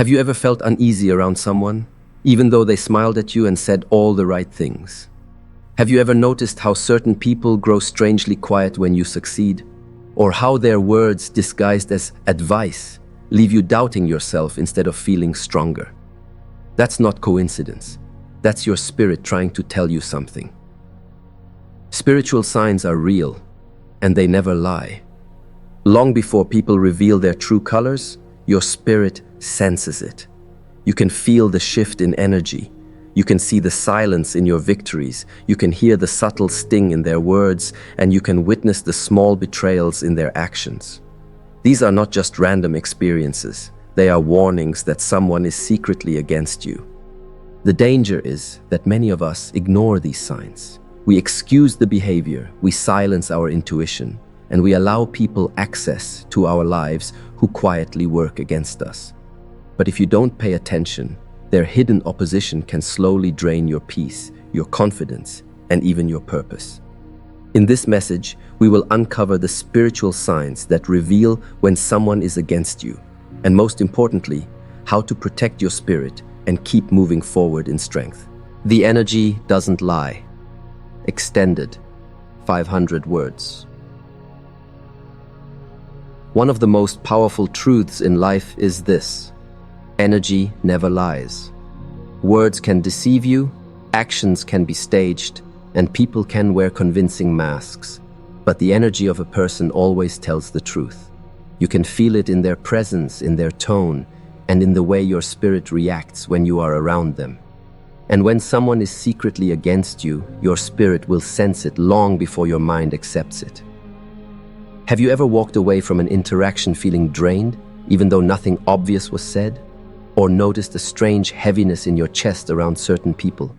Have you ever felt uneasy around someone, even though they smiled at you and said all the right things? Have you ever noticed how certain people grow strangely quiet when you succeed? Or how their words, disguised as advice, leave you doubting yourself instead of feeling stronger? That's not coincidence. That's your spirit trying to tell you something. Spiritual signs are real, and they never lie. Long before people reveal their true colors, your spirit senses it. You can feel the shift in energy. You can see the silence in your victories. You can hear the subtle sting in their words, and you can witness the small betrayals in their actions. These are not just random experiences. They are warnings that someone is secretly against you. The danger is that many of us ignore these signs. We excuse the behavior, we silence our intuition, and we allow people access to our lives who quietly work against us. But if you don't pay attention, their hidden opposition can slowly drain your peace, your confidence, and even your purpose. In this message, we will uncover the spiritual signs that reveal when someone is against you, and most importantly, how to protect your spirit and keep moving forward in strength. The energy doesn't lie. Extended, 500 words. One of the most powerful truths in life is this: energy never lies. Words can deceive you, actions can be staged, and people can wear convincing masks. But the energy of a person always tells the truth. You can feel it in their presence, in their tone, and in the way your spirit reacts when you are around them. And when someone is secretly against you, your spirit will sense it long before your mind accepts it. Have you ever walked away from an interaction feeling drained, even though nothing obvious was said? Or noticed a strange heaviness in your chest around certain people,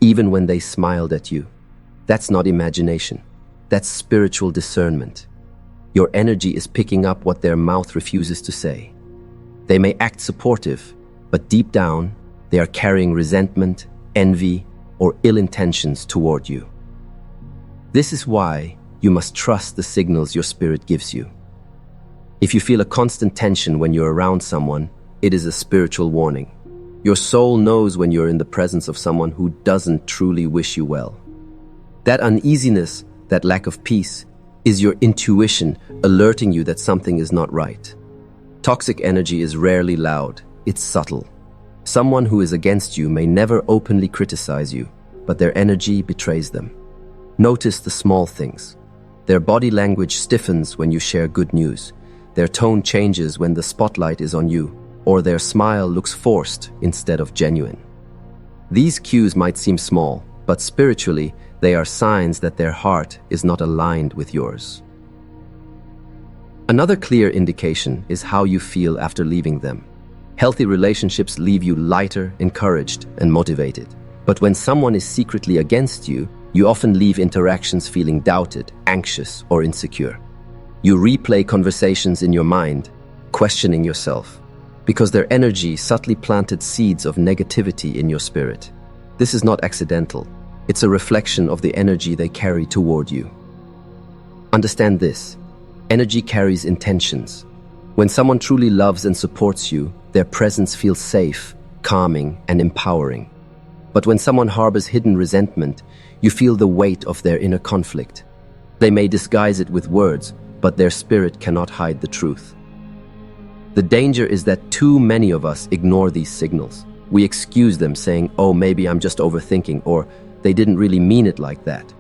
even when they smiled at you? That's not imagination. That's spiritual discernment. Your energy is picking up what their mouth refuses to say. They may act supportive, but deep down, they are carrying resentment, envy, or ill intentions toward you. This is why you must trust the signals your spirit gives you. If you feel a constant tension when you're around someone, it is a spiritual warning. Your soul knows when you're in the presence of someone who doesn't truly wish you well. That uneasiness, that lack of peace, is your intuition alerting you that something is not right. Toxic energy is rarely loud, it's subtle. Someone who is against you may never openly criticize you, but their energy betrays them. Notice the small things. Their body language stiffens when you share good news. Their tone changes when the spotlight is on you, or their smile looks forced instead of genuine. These cues might seem small, but spiritually, they are signs that their heart is not aligned with yours. Another clear indication is how you feel after leaving them. Healthy relationships leave you lighter, encouraged, and motivated. But when someone is secretly against you, you often leave interactions feeling doubted, anxious, or insecure. You replay conversations in your mind, questioning yourself, because their energy subtly planted seeds of negativity in your spirit. This is not accidental. It's a reflection of the energy they carry toward you. Understand this: energy carries intentions. When someone truly loves and supports you, their presence feels safe, calming, and empowering. But when someone harbors hidden resentment, you feel the weight of their inner conflict. They may disguise it with words, but their spirit cannot hide the truth. The danger is that too many of us ignore these signals. We excuse them, saying, "Oh, maybe I'm just overthinking," or "they didn't really mean it like that."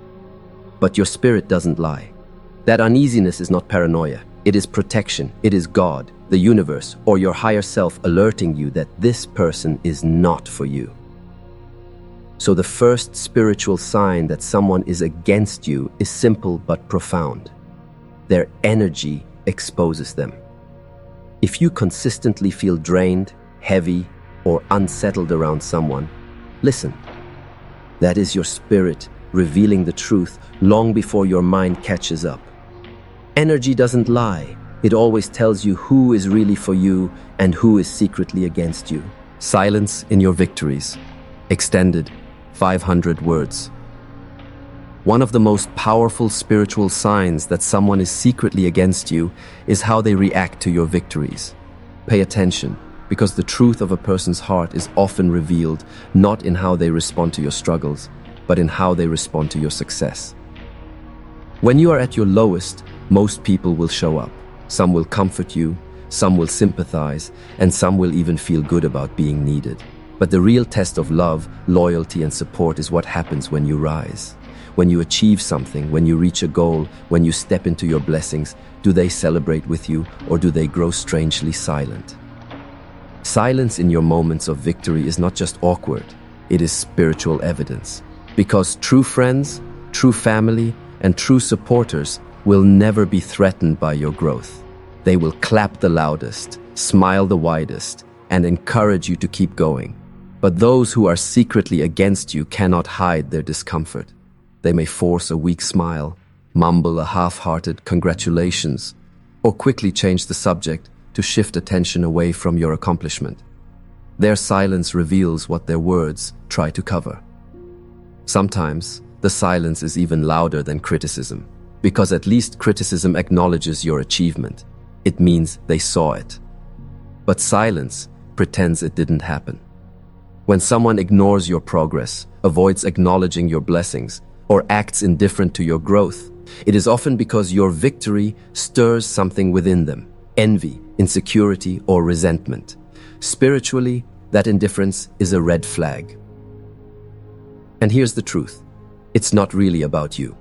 But your spirit doesn't lie. That uneasiness is not paranoia. It is protection. It is God, the universe, or your higher self alerting you that this person is not for you. So the first spiritual sign that someone is against you is simple but profound. Their energy exposes them. If you consistently feel drained, heavy, or unsettled around someone, listen. That is your spirit revealing the truth long before your mind catches up. Energy doesn't lie. It always tells you who is really for you and who is secretly against you. Silence in your victories. Extended, 500 words. One of the most powerful spiritual signs that someone is secretly against you is how they react to your victories. Pay attention, because the truth of a person's heart is often revealed not in how they respond to your struggles, but in how they respond to your success. When you are at your lowest, most people will show up. Some will comfort you, some will sympathize, and some will even feel good about being needed. But the real test of love, loyalty, and support is what happens when you rise. When you achieve something, when you reach a goal, when you step into your blessings, do they celebrate with you, or do they grow strangely silent? Silence in your moments of victory is not just awkward, it is spiritual evidence. Because true friends, true family, and true supporters will never be threatened by your growth. They will clap the loudest, smile the widest, and encourage you to keep going. But those who are secretly against you cannot hide their discomfort. They may force a weak smile, mumble a half-hearted congratulations, or quickly change the subject to shift attention away from your accomplishment. Their silence reveals what their words try to cover. Sometimes, the silence is even louder than criticism, because at least criticism acknowledges your achievement. It means they saw it. But silence pretends it didn't happen. When someone ignores your progress, avoids acknowledging your blessings, or acts indifferent to your growth, it is often because your victory stirs something within them: envy, insecurity, or resentment. Spiritually, that indifference is a red flag. And here's the truth: it's not really about you.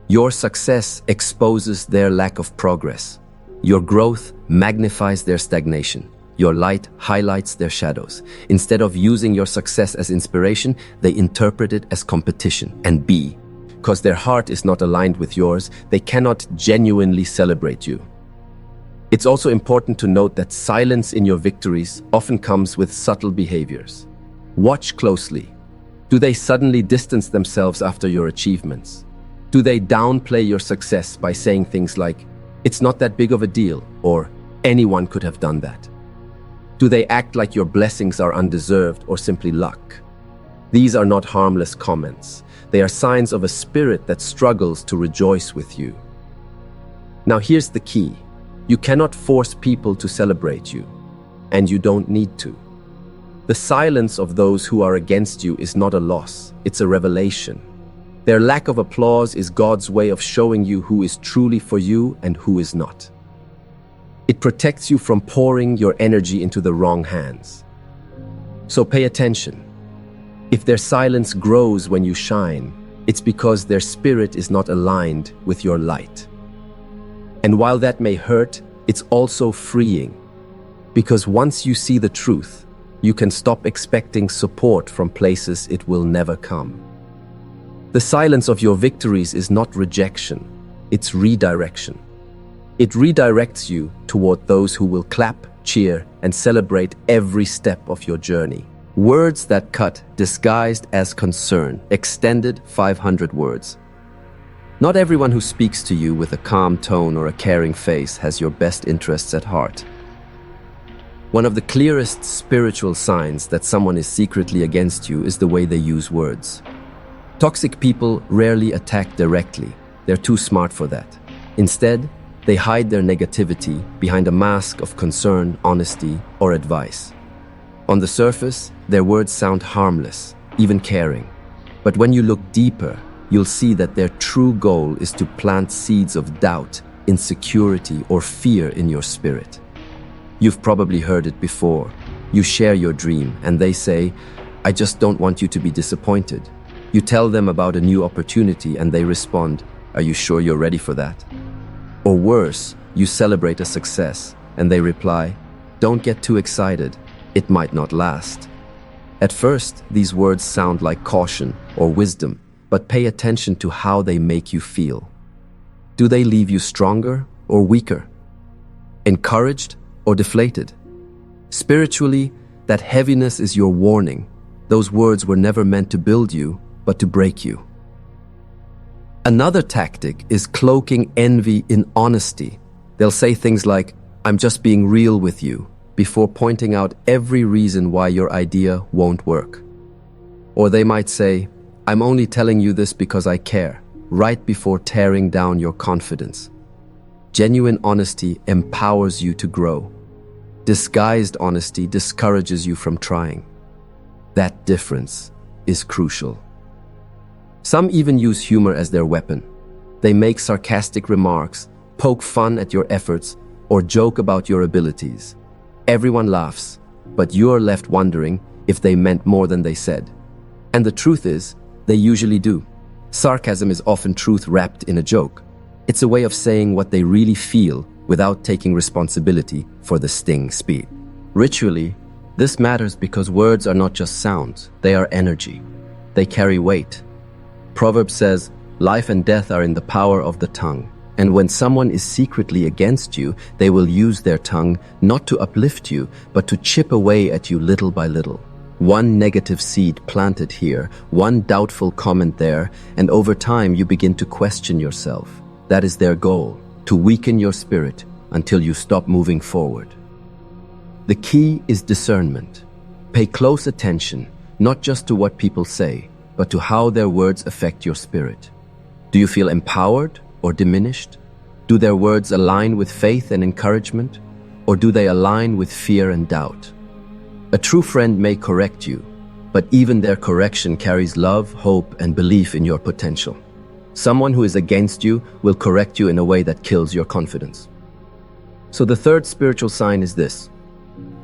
Your success exposes their lack of progress. Your growth magnifies their stagnation. Your light highlights their shadows. Instead of using your success as inspiration, they interpret it as competition. And because their heart is not aligned with yours, they cannot genuinely celebrate you. It's also important to note that silence in your victories often comes with subtle behaviors. Watch closely. Do they suddenly distance themselves after your achievements? Do they downplay your success by saying things like, "It's not that big of a deal," or "Anyone could have done that"? Do they act like your blessings are undeserved or simply luck? These are not harmless comments. They are signs of a spirit that struggles to rejoice with you. Now here's the key. You cannot force people to celebrate you, and you don't need to. The silence of those who are against you is not a loss, it's a revelation. Their lack of applause is God's way of showing you who is truly for you and who is not. It protects you from pouring your energy into the wrong hands. So pay attention. If their silence grows when you shine, it's because their spirit is not aligned with your light. And while that may hurt, it's also freeing. Because once you see the truth, you can stop expecting support from places it will never come. The silence of your victories is not rejection, it's redirection. It redirects you toward those who will clap, cheer, and celebrate every step of your journey. Words that cut, disguised as concern, extended 500 words. Not everyone who speaks to you with a calm tone or a caring face has your best interests at heart. One of the clearest spiritual signs that someone is secretly against you is the way they use words. Toxic people rarely attack directly. They're too smart for that. Instead, they hide their negativity behind a mask of concern, honesty, or advice. On the surface, their words sound harmless, even caring. But when you look deeper, you'll see that their true goal is to plant seeds of doubt, insecurity, or fear in your spirit. You've probably heard it before. You share your dream, and they say, "I just don't want you to be disappointed." You tell them about a new opportunity, and they respond, "Are you sure you're ready for that?" Or worse, you celebrate a success, and they reply, "Don't get too excited. It might not last." At first, these words sound like caution or wisdom, but pay attention to how they make you feel. Do they leave you stronger or weaker? Encouraged or deflated? Spiritually, that heaviness is your warning. Those words were never meant to build you, but to break you. Another tactic is cloaking envy in honesty. They'll say things like, "I'm just being real with you," before pointing out every reason why your idea won't work. Or they might say, "I'm only telling you this because I care," right before tearing down your confidence. Genuine honesty empowers you to grow. Disguised honesty discourages you from trying. That difference is crucial. Some even use humor as their weapon. They make sarcastic remarks, poke fun at your efforts, or joke about your abilities. Everyone laughs, but you're left wondering if they meant more than they said. And the truth is, they usually do. Sarcasm is often truth wrapped in a joke. It's a way of saying what they really feel without taking responsibility for the sting speed. Ritually, this matters because words are not just sounds, they are energy. They carry weight. Proverbs says, life and death are in the power of the tongue. And when someone is secretly against you, they will use their tongue not to uplift you, but to chip away at you little by little. One negative seed planted here, one doubtful comment there, and over time you begin to question yourself. That is their goal, to weaken your spirit until you stop moving forward. The key is discernment. Pay close attention, not just to what people say, but to how their words affect your spirit. Do you feel empowered or diminished? Do their words align with faith and encouragement, or do they align with fear and doubt? A true friend may correct you, but even their correction carries love, hope, and belief in your potential. Someone who is against you will correct you in a way that kills your confidence. So the third spiritual sign is this.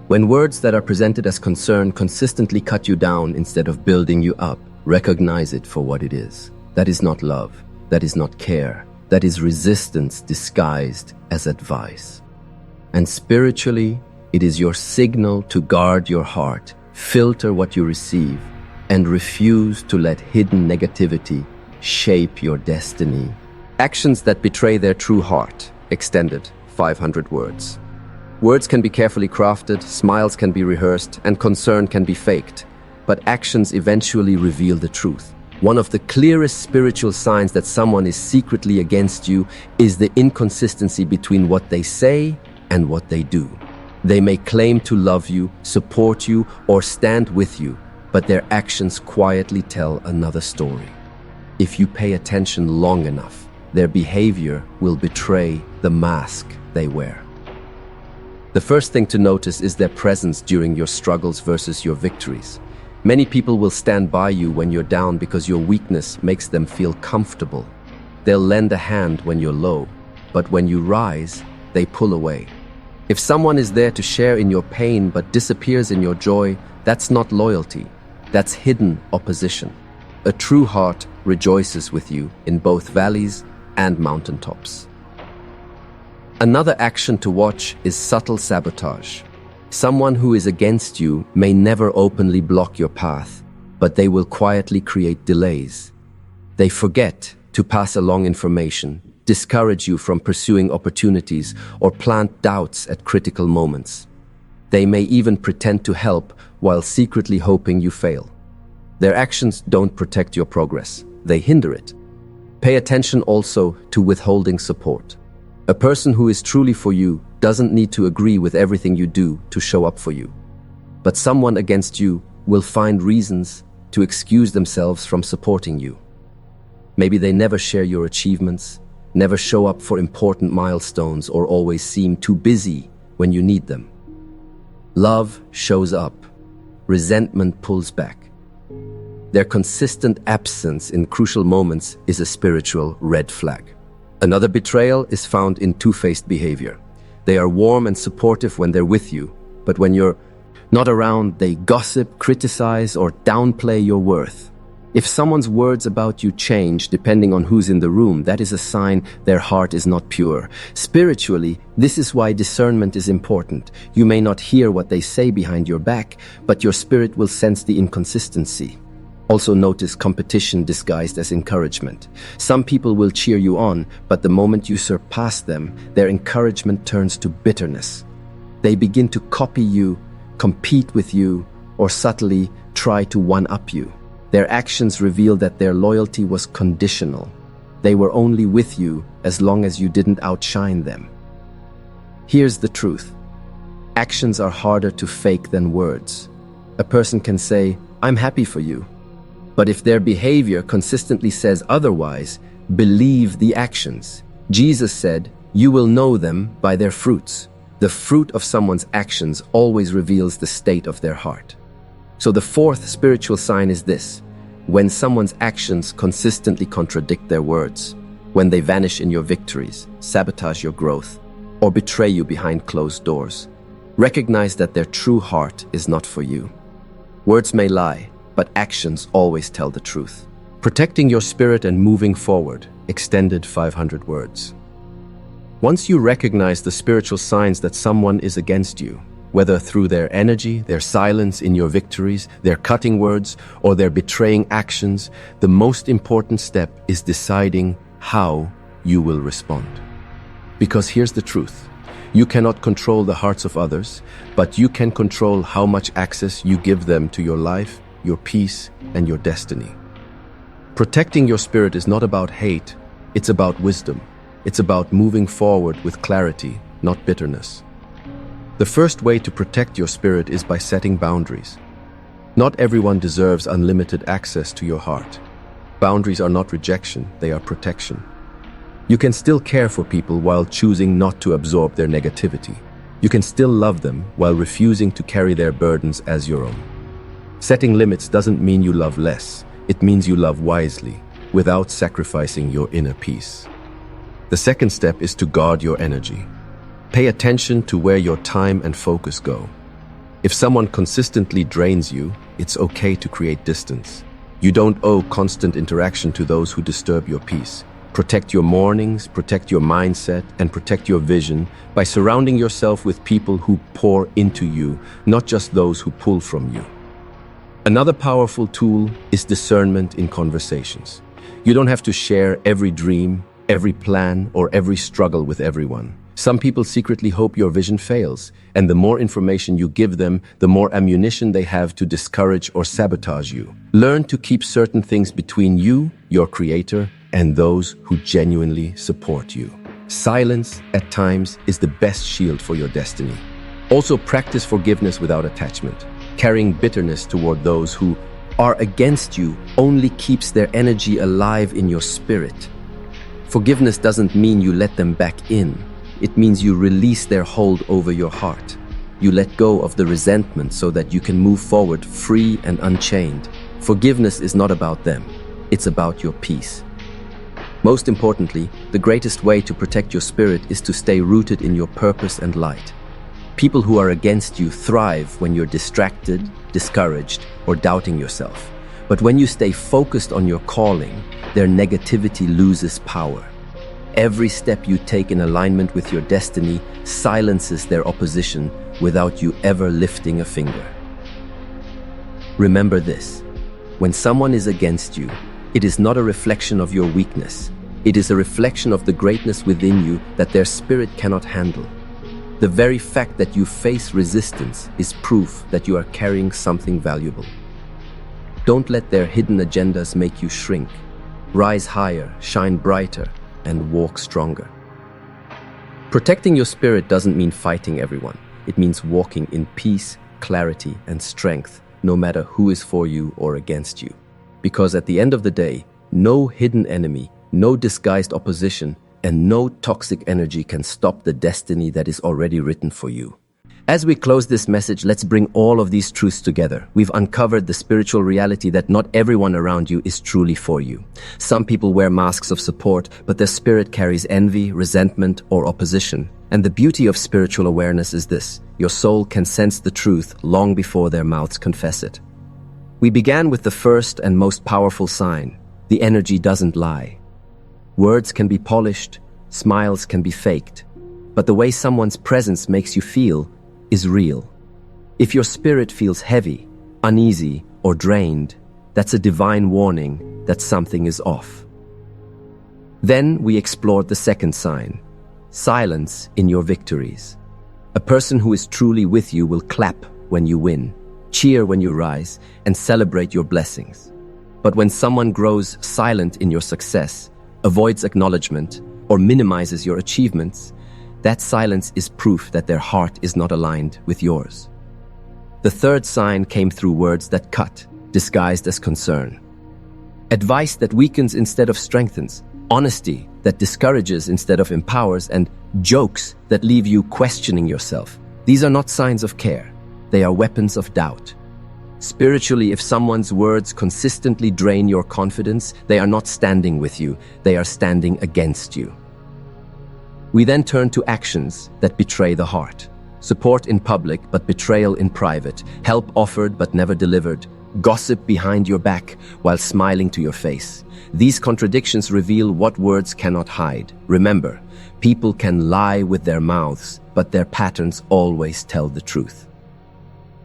When words that are presented as concern consistently cut you down instead of building you up, recognize it for what it is. That is not love. That is not care. That is resistance disguised as advice. And spiritually, it is your signal to guard your heart, filter what you receive, and refuse to let hidden negativity shape your destiny. Actions that betray their true heart. Extended, 500 words. Words can be carefully crafted, smiles can be rehearsed, and concern can be faked. But actions eventually reveal the truth. One of the clearest spiritual signs that someone is secretly against you is the inconsistency between what they say and what they do. They may claim to love you, support you, or stand with you, but their actions quietly tell another story. If you pay attention long enough, their behavior will betray the mask they wear. The first thing to notice is their presence during your struggles versus your victories. Many people will stand by you when you're down because your weakness makes them feel comfortable. They'll lend a hand when you're low, but when you rise, they pull away. If someone is there to share in your pain but disappears in your joy, that's not loyalty. That's hidden opposition. A true heart rejoices with you in both valleys and mountaintops. Another action to watch is subtle sabotage. Someone who is against you may never openly block your path, but they will quietly create delays. They forget to pass along information, discourage you from pursuing opportunities, or plant doubts at critical moments. They may even pretend to help while secretly hoping you fail. Their actions don't protect your progress, they hinder it. Pay attention also to withholding support. A person who is truly for you doesn't need to agree with everything you do to show up for you. But someone against you will find reasons to excuse themselves from supporting you. Maybe they never share your achievements, never show up for important milestones, or always seem too busy when you need them. Love shows up. Resentment pulls back. Their consistent absence in crucial moments is a spiritual red flag. Another betrayal is found in two-faced behavior. They are warm and supportive when they're with you, but when you're not around, they gossip, criticize, or downplay your worth. If someone's words about you change depending on who's in the room, that is a sign their heart is not pure. Spiritually, this is why discernment is important. You may not hear what they say behind your back, but your spirit will sense the inconsistency. Also notice competition disguised as encouragement. Some people will cheer you on, but the moment you surpass them, their encouragement turns to bitterness. They begin to copy you, compete with you, or subtly try to one-up you. Their actions reveal that their loyalty was conditional. They were only with you as long as you didn't outshine them. Here's the truth. Actions are harder to fake than words. A person can say, "I'm happy for you." But if their behavior consistently says otherwise, believe the actions. Jesus said, "You will know them by their fruits." The fruit of someone's actions always reveals the state of their heart. So the fourth spiritual sign is this: when someone's actions consistently contradict their words, when they vanish in your victories, sabotage your growth, or betray you behind closed doors, recognize that their true heart is not for you. Words may lie, but actions always tell the truth. Protecting your spirit and moving forward, extended 500 words. Once you recognize the spiritual signs that someone is against you, whether through their energy, their silence in your victories, their cutting words, or their betraying actions, the most important step is deciding how you will respond. Because here's the truth: you cannot control the hearts of others, but you can control how much access you give them to your life, your peace, and your destiny. Protecting your spirit is not about hate, it's about wisdom. It's about moving forward with clarity, not bitterness. The first way to protect your spirit is by setting boundaries. Not everyone deserves unlimited access to your heart. Boundaries are not rejection, they are protection. You can still care for people while choosing not to absorb their negativity. You can still love them while refusing to carry their burdens as your own. Setting limits doesn't mean you love less. It means you love wisely, without sacrificing your inner peace. The second step is to guard your energy. Pay attention to where your time and focus go. If someone consistently drains you, it's okay to create distance. You don't owe constant interaction to those who disturb your peace. Protect your mornings, protect your mindset, and protect your vision by surrounding yourself with people who pour into you, not just those who pull from you. Another powerful tool is discernment in conversations. You don't have to share every dream, every plan, or every struggle with everyone. Some people secretly hope your vision fails, and the more information you give them, the more ammunition they have to discourage or sabotage you. Learn to keep certain things between you, your creator, and those who genuinely support you. Silence, at times, is the best shield for your destiny. Also, practice forgiveness without attachment. Carrying bitterness toward those who are against you only keeps their energy alive in your spirit. Forgiveness doesn't mean you let them back in. It means you release their hold over your heart. You let go of the resentment so that you can move forward free and unchained. Forgiveness is not about them. It's about your peace. Most importantly, the greatest way to protect your spirit is to stay rooted in your purpose and light. People who are against you thrive when you're distracted, discouraged, or doubting yourself. But when you stay focused on your calling, their negativity loses power. Every step you take in alignment with your destiny silences their opposition without you ever lifting a finger. Remember this: when someone is against you, it is not a reflection of your weakness. It is a reflection of the greatness within you that their spirit cannot handle. The very fact that you face resistance is proof that you are carrying something valuable. Don't let their hidden agendas make you shrink. Rise higher, shine brighter, and walk stronger. Protecting your spirit doesn't mean fighting everyone. It means walking in peace, clarity, and strength, no matter who is for you or against you. Because at the end of the day, no hidden enemy, no disguised opposition, and no toxic energy can stop the destiny that is already written for you. As we close this message, let's bring all of these truths together. We've uncovered the spiritual reality that not everyone around you is truly for you. Some people wear masks of support, but their spirit carries envy, resentment, or opposition. And the beauty of spiritual awareness is this: your soul can sense the truth long before their mouths confess it. We began with the first and most powerful sign: the energy doesn't lie. Words can be polished, smiles can be faked, but the way someone's presence makes you feel is real. If your spirit feels heavy, uneasy, or drained, that's a divine warning that something is off. Then we explored the second sign: silence in your victories. A person who is truly with you will clap when you win, cheer when you rise, and celebrate your blessings. But when someone grows silent in your success, avoids acknowledgement, or minimizes your achievements, that silence is proof that their heart is not aligned with yours. The third sign came through words that cut, disguised as concern. Advice that weakens instead of strengthens, honesty that discourages instead of empowers, and Jokes that leave you questioning yourself. These are not signs of care. They are weapons of doubt. Spiritually, if someone's words consistently drain your confidence, they are not standing with you, they are standing against you. We then turn to actions that betray the heart. Support in public but betrayal in private, help offered but never delivered, gossip behind your back while smiling to your face. These contradictions reveal what words cannot hide. Remember, people can lie with their mouths, but their patterns always tell the truth.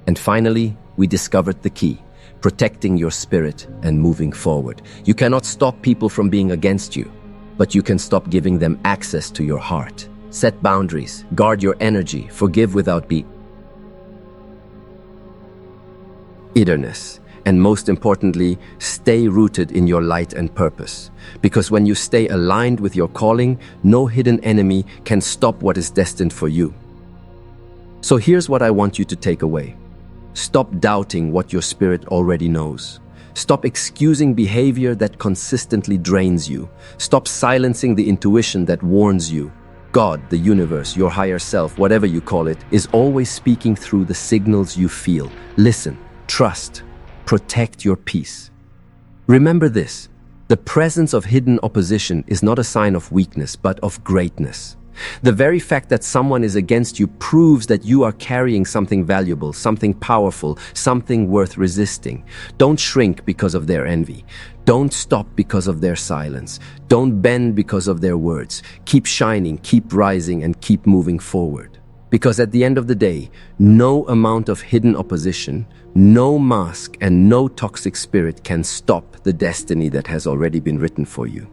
And finally, we discovered the key: protecting your spirit and moving forward. You cannot stop people from being against you, but you can stop giving them access to your heart. Set boundaries, guard your energy, forgive without bitterness, and most importantly, stay rooted in your light and purpose. Because when you stay aligned with your calling, no hidden enemy can stop what is destined for you. So here's what I want you to take away. Stop doubting what your spirit already knows. Stop excusing behavior that consistently drains you. Stop silencing the intuition that warns you. God, the universe, your higher self, whatever you call it, is always speaking through the signals you feel. Listen, trust, protect your peace. Remember this: the presence of hidden opposition is not a sign of weakness, but of greatness. The very fact that someone is against you proves that you are carrying something valuable, something powerful, something worth resisting. Don't shrink because of their envy. Don't stop because of their silence. Don't bend because of their words. Keep shining, keep rising, and keep moving forward. Because at the end of the day, no amount of hidden opposition, no mask, and no toxic spirit can stop the destiny that has already been written for you.